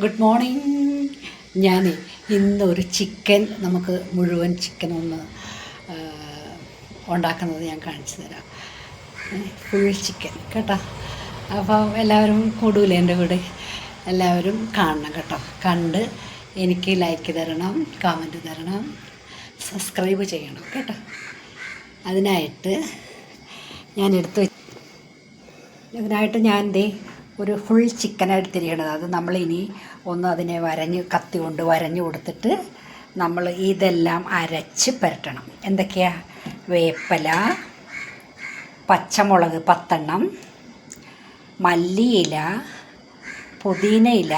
Good morning. ഞാൻ ഇന്നൊരു chicken നമുക്ക് മുഴുവൻ ചിക്കൻ ഒന്ന് ഉണ്ടാക്കുന്നത് ഞാൻ കാണിച്ചു തരാം. ഫുൾ ചിക്കൻ കേട്ടോ. അപ്പോൾ എല്ലാവരും കൂടൂലേ എൻ്റെ കൂടെ? എല്ലാവരും കാണണം കേട്ടോ. കണ്ട് എനിക്ക് ലൈക്ക് തരണം, കമൻറ്റ് തരണം, സബ്സ്ക്രൈബ് ചെയ്യണം കേട്ടോ. അതിനായിട്ട് ഞാൻ ഒരു ഫുൾ ചിക്കനാണ് എടുത്തിരിക്കുന്നത്. അത് നമ്മളിനി ഒന്ന് അതിനെ കത്തി കൊണ്ട് വരഞ്ഞ് കൊടുത്തിട്ട് നമ്മൾ ഇതെല്ലാം അരച്ച് പുരട്ടണം. എന്തൊക്കെയാണ്? വേപ്പില, പച്ചമുളക് 10 എണ്ണം, മല്ലിയില, പുതിനയില,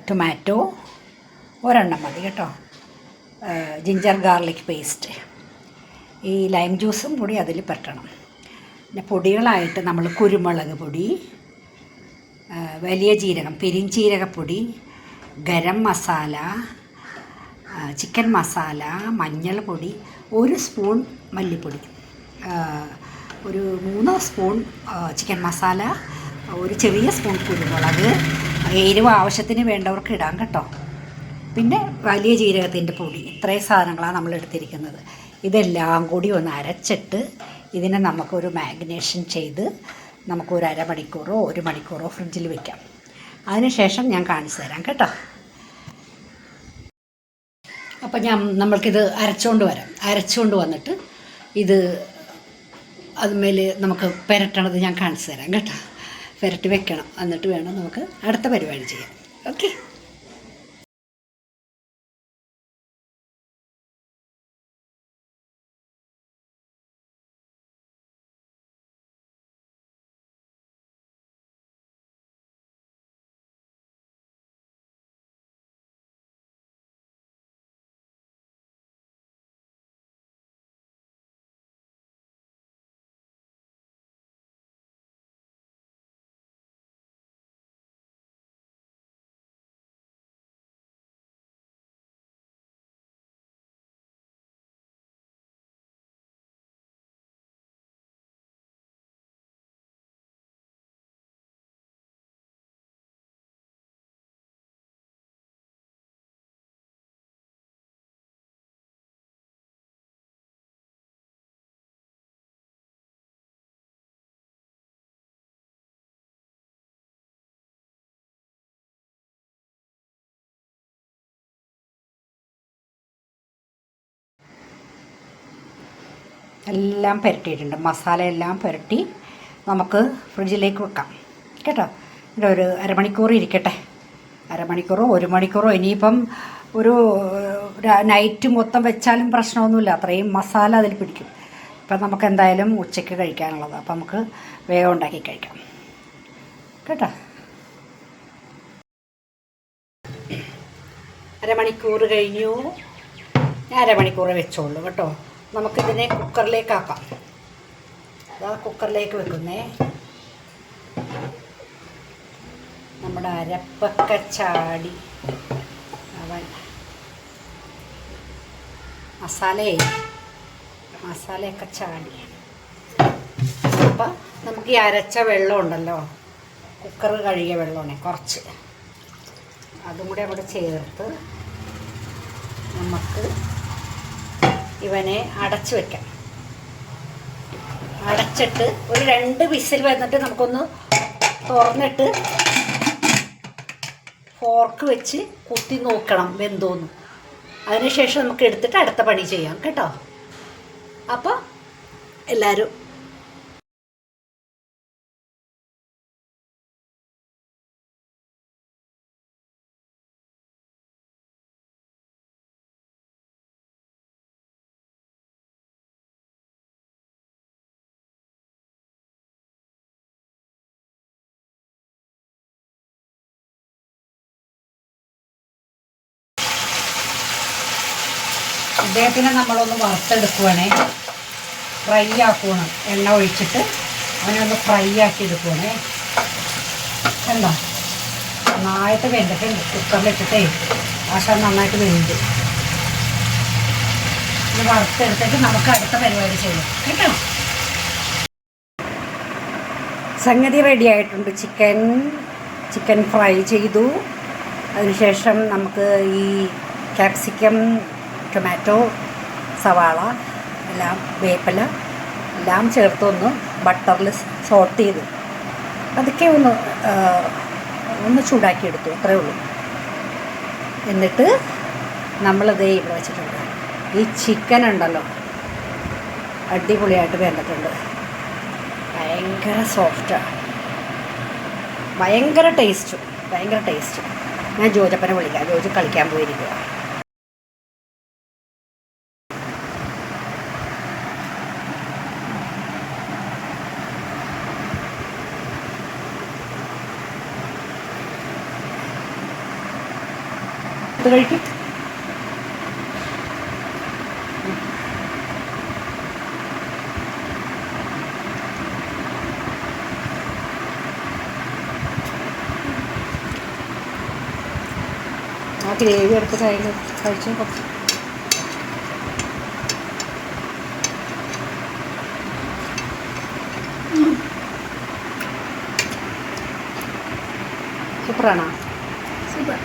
ടൊമാറ്റോ 1 എണ്ണം മതി കേട്ടോ, ജിഞ്ചർ ഗാർലിക് പേസ്റ്റ്, ഈ ലൈം ജ്യൂസും കൂടി അതിൽ പുരട്ടണം. പിന്നെ പൊടികളായിട്ട് നമ്മൾ കുരുമുളക് പൊടി, വലിയ ജീരകം, പെരിഞ്ചീരകപ്പൊടി, ഗരം മസാല, ചിക്കൻ മസാല, മഞ്ഞൾപ്പൊടി, 1 സ്പൂൺ മല്ലിപ്പൊടി, ഒരു 3 സ്പൂൺ ചിക്കൻ മസാല, ഒരു ചെറിയ സ്പൂൺ കുരുമുളക്. എരിവ് ആവശ്യത്തിന് വേണ്ടവർക്ക് ഇടാം കേട്ടോ. പിന്നെ വലിയ ജീരകത്തിൻ്റെ പൊടി. ഇത്രയും സാധനങ്ങളാണ് നമ്മൾ എടുത്തിരിക്കുന്നത്. ഇതെല്ലാം കൂടി ഒന്ന് അരച്ചിട്ട് ഇതിനെ നമുക്കൊരു മാഗ്നേഷൻ ചെയ്ത് നമുക്കൊരു അരമണിക്കൂറോ 1 മണിക്കൂറോ ഫ്രിഡ്ജിൽ വെക്കാം. അതിനുശേഷം ഞാൻ കാണിച്ചു തരാം കേട്ടോ. അപ്പം നമ്മൾക്കിത് അരച്ചുകൊണ്ട് വന്നിട്ട് ഇത് അതുമേൽ നമുക്ക് പുരട്ടണത് ഞാൻ കാണിച്ചു തരാം കേട്ടോ. പുരട്ടി വെക്കണം, എന്നിട്ട് വേണം നമുക്ക് അടുത്ത പരിപാടി ചെയ്യാൻ. ഓക്കെ. എല്ലാം പുരട്ടിയിട്ടുണ്ട്. മസാല എല്ലാം പുരട്ടി നമുക്ക് ഫ്രിഡ്ജിലേക്ക് വെക്കാം കേട്ടോ. ഇവിടെ ഒരു അരമണിക്കൂർ ഇരിക്കട്ടെ. അരമണിക്കൂറോ 1 മണിക്കൂറോ. ഇനിയിപ്പം ഒരു നൈറ്റ് മൊത്തം വെച്ചാലും പ്രശ്നമൊന്നുമില്ല. അത്രയും മസാല അതിൽ പിടിക്കും. ഇപ്പം നമുക്ക് എന്തായാലും ഉച്ചയ്ക്ക് കഴിക്കാനുള്ളത്. അപ്പം നമുക്ക് വേഗം ഉണ്ടാക്കി കഴിക്കാം കേട്ടോ. അരമണിക്കൂർ കഴിഞ്ഞു. ഞാൻ അരമണിക്കൂർ വെച്ചോളൂ കേട്ടോ. നമുക്കിതിനെ കുക്കറിലേക്കാക്കാം. അതാ കുക്കറിലേക്ക് വെക്കുന്നേ. നമ്മുടെ അരപ്പൊക്കെ ചാടി അവൻ മസാലയൊക്കെ ചാടി. അപ്പം നമുക്ക് ഈ അരച്ച വെള്ളം ഉണ്ടല്ലോ, കുക്കർ കഴുകിയ വെള്ളമാണ് കുറച്ച്, അതും കൂടി അവിടെ ചേർത്ത് നമുക്ക് ഇവനെ അടച്ചു വെക്കാം. അടച്ചിട്ട് ഒരു 2 വിസിൽ വന്നിട്ട് നമുക്കൊന്ന് തുറന്നിട്ട് ഫോർക്ക് വെച്ച് കുത്തി നോക്കണം വെന്തോന്ന്. അതിനുശേഷം നമുക്ക് എടുത്തിട്ട് അടുത്ത പണി ചെയ്യാം കേട്ടോ. അപ്പോൾ എല്ലാവരും ഇദ്ദേഹത്തിനെ നമ്മളൊന്ന് വറുത്തെടുക്കുവാണേ. ഫ്രൈ ആക്കുവാണ്. എണ്ണ ഒഴിച്ചിട്ട് അവനെ ഒന്ന് ഫ്രൈ ആക്കി എടുക്കുവാണേ. കണ്ടോ, നന്നായിട്ട് വെന്തിട്ടുണ്ട്. കുക്കറിലിട്ടിട്ടേ ആശാൻ നന്നായിട്ട് വെന്ത്. ഇത് വറുത്തെടുത്തിട്ട് നമുക്ക് അടുത്ത പരിപാടി ചെയ്യാം കേട്ടോ. സംഗതി റെഡി ആയിട്ടുണ്ട്. ചിക്കൻ ചിക്കൻ ഫ്രൈ ചെയ്തു. അതിനുശേഷം നമുക്ക് ഈ ക്യാപ്സിക്കം, ടൊമാറ്റോ, സവാള എല്ലാം, വേപ്പില എല്ലാം ചേർത്തൊന്ന് ബട്ടറിൽ സോട്ട് ചെയ്തു അതൊക്കെ ഒന്ന് ചൂടാക്കിയെടുത്തു, അത്രേ ഉള്ളൂ. എന്നിട്ട് നമ്മളിത് ഇവിടെ വെച്ചിട്ടുണ്ട്. ഈ ചിക്കൻ ഉണ്ടല്ലോ അടിപൊളിയായിട്ട് വെന്തിട്ടുണ്ട്, ഭയങ്കര സോഫ്റ്റാണ്, ഭയങ്കര ടേസ്റ്റ്. ഞാൻ ജോജപ്പനെ വിളിക്കാം, ജോജി കളിക്കാൻ പോയിരിക്കുക. ഇത് കഴിക്കും. ആ ഗ്രേവി എടുത്ത് കഴിച്ച് കുറച്ച് സൂപ്പറാണോ? സൂപ്പർ.